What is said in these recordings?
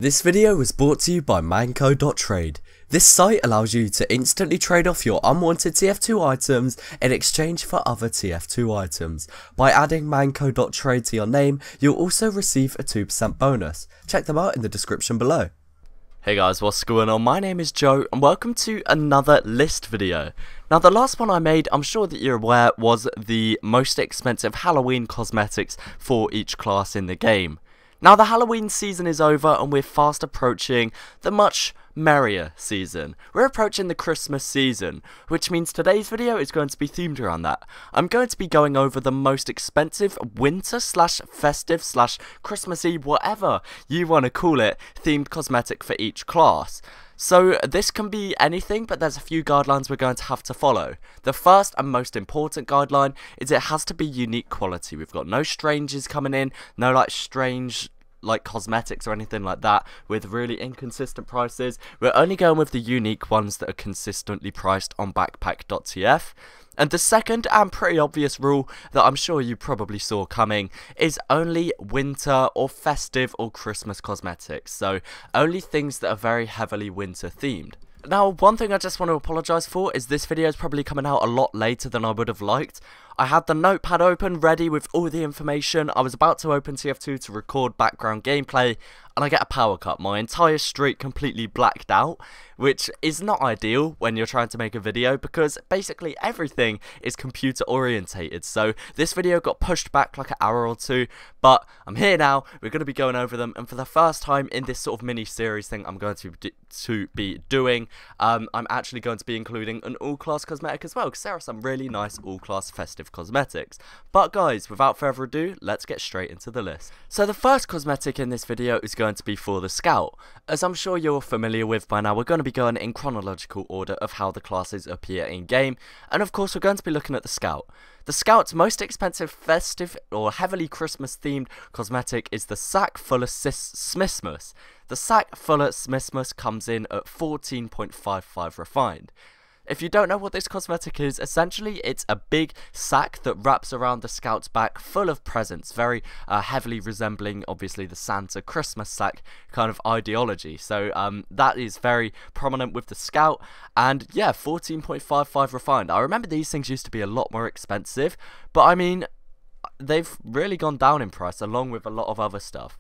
This video was brought to you by Manco.trade. This site allows you to instantly trade off your unwanted TF2 items in exchange for other TF2 items. By adding Manco.trade to your name, you'll also receive a 2% bonus. Check them out in the description below. Hey guys, what's going on? My name is Joe and welcome to another list video. Now the last one I made, I'm sure that you're aware, was the most expensive Halloween cosmetics for each class in the game. Now the Halloween season is over and we're fast approaching the much merrier season. We're approaching the Christmas season, which means today's video is going to be themed around that. I'm going to be going over the most expensive winter slash festive slash Christmassy, whatever you want to call it, themed cosmetic for each class. So this can be anything, but there's a few guidelines we're going to have to follow. The first and most important guideline is it has to be unique quality. We've got no strangers coming in, no like strange like cosmetics or anything like that with really inconsistent prices. We're only going with the unique ones that are consistently priced on backpack.tf. And the second and pretty obvious rule that I'm sure you probably saw coming is only winter or festive or Christmas cosmetics. So only things that are very heavily winter themed. Now, one thing I just want to apologise for is this video is probably coming out a lot later than I would have liked. I had the notepad open, ready with all the information. I was about to open TF2 to record background gameplay, and I get a power cut. My entire street completely blacked out, which is not ideal when you're trying to make a video because basically everything is computer orientated. So this video got pushed back like an hour or two, but I'm here now. We're going to be going over them, and for the first time in this sort of mini series thing I'm going to be doing, I'm actually going to be including an all-class cosmetic as well, because there are some really nice all-class festive cosmetics. But guys, without further ado, let's get straight into the list. So the first cosmetic in this video is going to be for the Scout. As I'm sure you're familiar with by now, we're going to be going in chronological order of how the classes appear in game, and of course we're going to be looking at the Scout. The Scout's most expensive festive or heavily Christmas themed cosmetic is the Sack Fuller Smissmass. The Sack Fuller Smissmass comes in at 14.55 refined. If you don't know what this cosmetic is, essentially it's a big sack that wraps around the Scout's back full of presents, very heavily resembling obviously the Santa Christmas sack kind of ideology. So that is very prominent with the Scout, and yeah, 14.55 refined. I remember these things used to be a lot more expensive, but I mean, they've really gone down in price along with a lot of other stuff.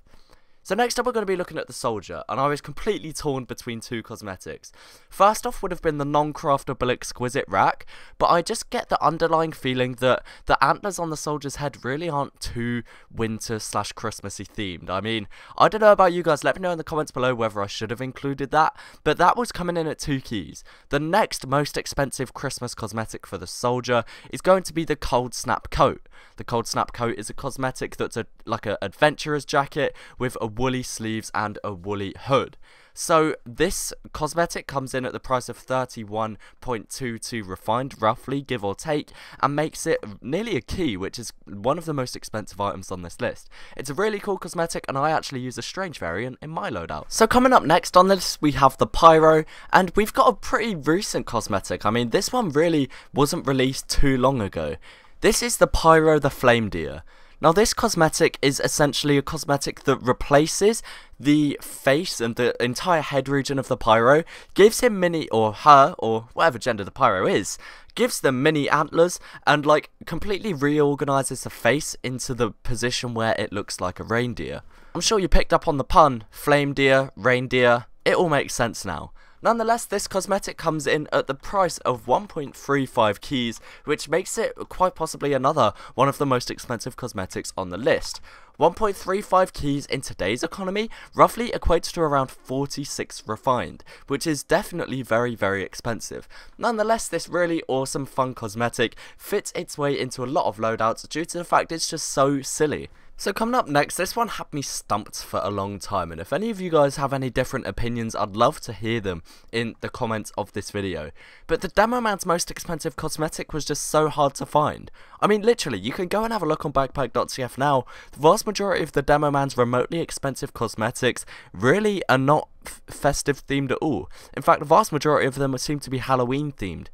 So next up we're going to be looking at the Soldier, and I was completely torn between two cosmetics. First off would have been the non-craftable exquisite rack, but I just get the underlying feeling that the antlers on the Soldier's head really aren't too winter slash Christmassy themed. I mean, I don't know about you guys, let me know in the comments below whether I should have included that, but that was coming in at 2 keys. The next most expensive Christmas cosmetic for the Soldier is going to be the Cold Snap Coat. The Cold Snap Coat is a cosmetic that's like an adventurer's jacket with a woolly sleeves and a woolly hood. So this cosmetic comes in at the price of 31.22 refined, roughly, give or take, and makes it nearly a key, which is one of the most expensive items on this list. It's a really cool cosmetic, and I actually use a strange variant in my loadout. So coming up next on this, we have the Pyro, and we've got a pretty recent cosmetic. I mean, this one really wasn't released too long ago. This is the Pyro the Flame Deer. Now this cosmetic is essentially a cosmetic that replaces the face and the entire head region of the Pyro, gives him mini, or her, or whatever gender the Pyro is, gives them mini antlers, and like completely reorganizes the face into the position where it looks like a reindeer. I'm sure you picked up on the pun, flame deer, reindeer, it all makes sense now. Nonetheless, this cosmetic comes in at the price of 1.35 keys, which makes it quite possibly another one of the most expensive cosmetics on the list. 1.35 keys in today's economy roughly equates to around 46 refined, which is definitely very, very expensive. Nonetheless, this really awesome fun cosmetic fits its way into a lot of loadouts due to the fact it's just so silly. So coming up next, this one had me stumped for a long time, and if any of you guys have any different opinions, I'd love to hear them in the comments of this video. But the Demo Man's most expensive cosmetic was just so hard to find. I mean, literally, you can go and have a look on backpack.tf now. The vast majority of the Demo Man's remotely expensive cosmetics really are not festive themed at all. In fact, the vast majority of them seem to be Halloween themed.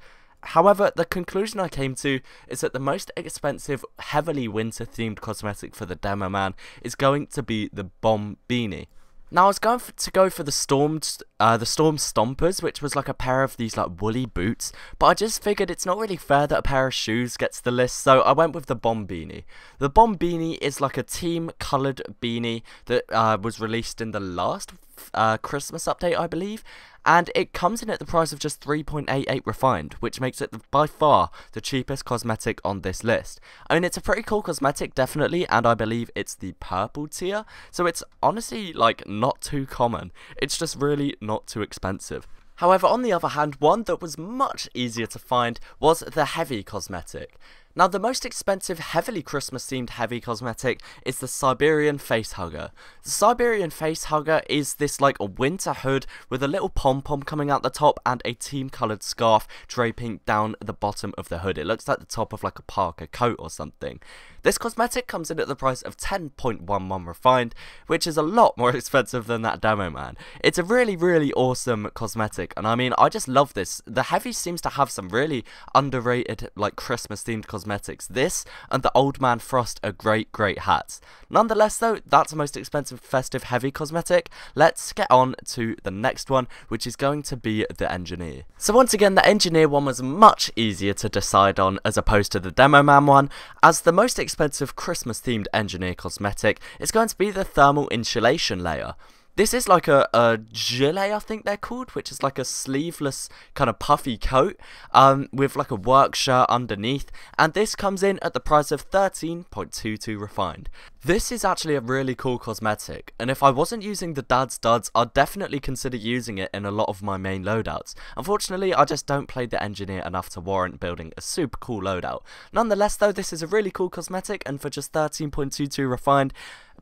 However, the conclusion I came to is that the most expensive, heavily winter-themed cosmetic for the Demo Man is going to be the Bomb Beanie. Now I was going to go for the Storm Stompers, which was like a pair of these like woolly boots, but I just figured it's not really fair that a pair of shoes gets the list, so I went with the Bomb Beanie. The Bomb Beanie is like a team coloured beanie that was released in the last Christmas update, I believe, and it comes in at the price of just 3.88 refined, which makes it by far the cheapest cosmetic on this list. I mean, it's a pretty cool cosmetic, definitely, and I believe it's the purple tier, so it's honestly like not too common. It's just really not too expensive. However, on the other hand, one that was much easier to find was the heavy cosmetic. Now, the most expensive heavily Christmas-themed heavy cosmetic is the Siberian Face Hugger. The Siberian Face Hugger is this like a winter hood with a little pom-pom coming out the top and a team-coloured scarf draping down the bottom of the hood. It looks like the top of like a parka coat or something. This cosmetic comes in at the price of 10.11 refined, which is a lot more expensive than that demo man. It's a really, really awesome cosmetic, and I mean, I just love this. The heavy seems to have some really underrated like Christmas-themed cosmetics. This and the Old Man Frost are great hats. Nonetheless though, that's the most expensive festive heavy cosmetic. Let's get on to the next one, which is going to be the Engineer. So once again, the Engineer one was much easier to decide on as opposed to the Demo Man one, as the most expensive Christmas themed Engineer cosmetic is going to be the Thermal Insulation layer. This is like a gilet, I think they're called, which is like a sleeveless kind of puffy coat with like a work shirt underneath, and this comes in at the price of 13.22 refined. This is actually a really cool cosmetic, and if I wasn't using the Dad's Duds, I'd definitely consider using it in a lot of my main loadouts. Unfortunately, I just don't play the Engineer enough to warrant building a super cool loadout. Nonetheless though, this is a really cool cosmetic, and for just 13.22 refined,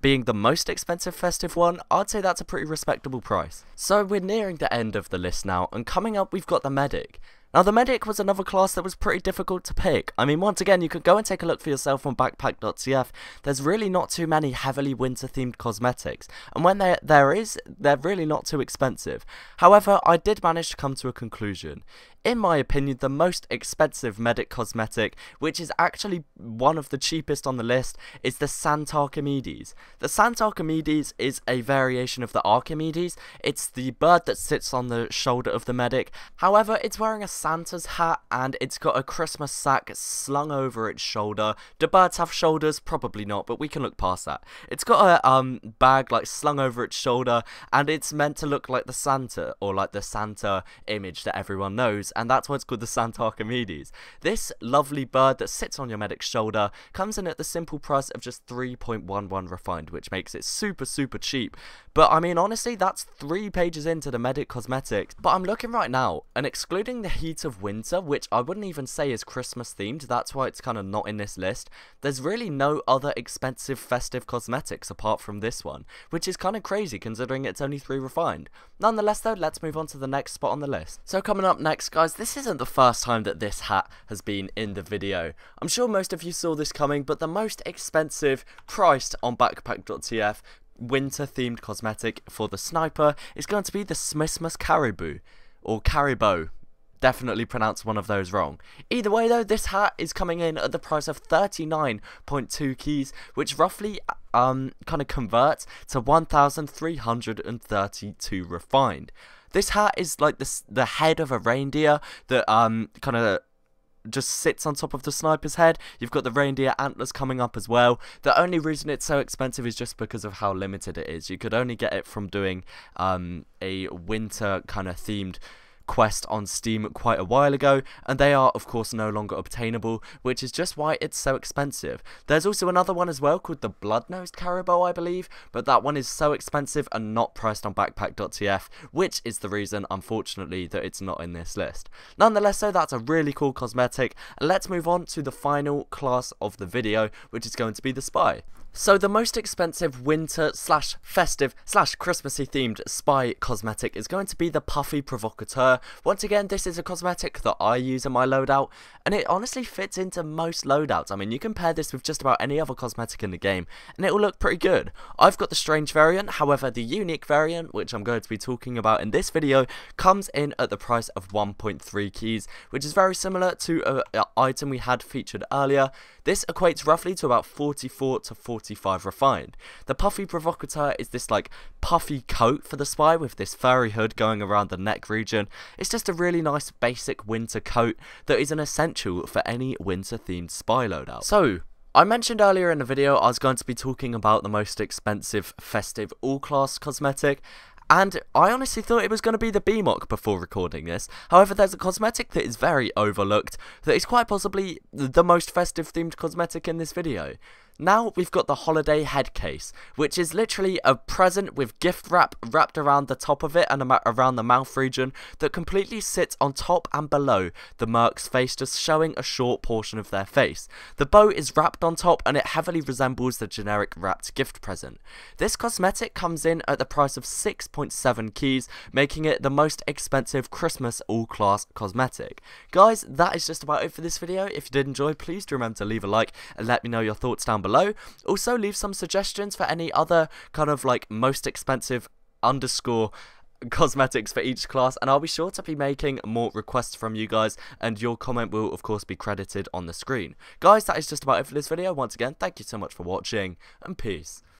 being the most expensive festive one, I'd say that's a pretty respectable price. So we're nearing the end of the list now, and coming up we've got the Medic. Now, the Medic was another class that was pretty difficult to pick. I mean, once again, you could go and take a look for yourself on backpack.tf. There's really not too many heavily winter-themed cosmetics, and when there is, they're really not too expensive. However, I did manage to come to a conclusion. In my opinion, the most expensive Medic cosmetic, which is actually one of the cheapest on the list, is the Sant Archimedes. The Sant Archimedes is a variation of the Archimedes. It's the bird that sits on the shoulder of the Medic. However, it's wearing a Santa's hat, and it's got a Christmas sack slung over its shoulder. Do birds have shoulders? Probably not, but we can look past that. It's got a bag like slung over its shoulder, and it's meant to look like the Santa, or like the Santa image that everyone knows, and that's why it's called the Sant Archimedes. This lovely bird that sits on your Medic's shoulder comes in at the simple price of just 3.11 refined, which makes it super cheap. But I mean, honestly, that's 3 pages into the Medic cosmetics. But I'm looking right now, and excluding the heat of winter, which I wouldn't even say is Christmas themed, that's why it's kind of not in this list, there's really no other expensive festive cosmetics apart from this one, which is kind of crazy considering it's only 3 refined. Nonetheless though, let's move on to the next spot on the list. So coming up next, guys, this isn't the first time that this hat has been in the video. I'm sure most of you saw this coming, but the most expensive priced on backpack.tf winter themed cosmetic for the sniper is going to be the Smissmass Caribou, or Caribou. Definitely pronounced one of those wrong. Either way though, this hat is coming in at the price of 39.2 keys, which roughly kind of converts to 1,332 refined. This hat is like the head of a reindeer that kind of just sits on top of the sniper's head. You've got the reindeer antlers coming up as well. The only reason it's so expensive is just because of how limited it is. You could only get it from doing a winter kind of themed quest on Steam quite a while ago, and they are of course no longer obtainable, which is just why it's so expensive. There's also another one as well called the Blood-Nosed Caribou, I believe, but that one is so expensive and not priced on backpack.tf, which is the reason, unfortunately, that it's not in this list. Nonetheless though, that's a really cool cosmetic, and let's move on to the final class of the video, which is going to be the Spy. So the most expensive winter slash festive slash Christmassy themed spy cosmetic is going to be the Puffy Provocateur. Once again, this is a cosmetic that I use in my loadout, and it honestly fits into most loadouts. I mean, you can pair this with just about any other cosmetic in the game, and it will look pretty good. I've got the strange variant, however the unique variant, which I'm going to be talking about in this video, comes in at the price of 1.3 keys, which is very similar to an item we had featured earlier. This equates roughly to about 44 to 45 45 refined. The puffy provocateur is this like puffy coat for the spy with this furry hood going around the neck region. It's just a really nice basic winter coat that is an essential for any winter themed spy loadout. So, I mentioned earlier in the video I was going to be talking about the most expensive Festive all-class cosmetic, and I honestly thought it was going to be the BMOC before recording this. However, there's a cosmetic that is very overlooked, that is quite possibly the most festive themed cosmetic in this video. Now we've got the holiday head case, which is literally a present with gift wrap wrapped around the top of it and around the mouth region that completely sits on top and below the merc's face, just showing a short portion of their face. The bow is wrapped on top and it heavily resembles the generic wrapped gift present. This cosmetic comes in at the price of 6.7 keys, making it the most expensive Christmas all-class cosmetic. Guys, that is just about it for this video. If you did enjoy, please do remember to leave a like and let me know your thoughts down below. Also, leave some suggestions for any other kind of like most expensive underscore cosmetics for each class, and I'll be sure to be making more requests from you guys, and your comment will of course be credited on the screen. Guys, that is just about it for this video. Once again, thank you so much for watching, and peace.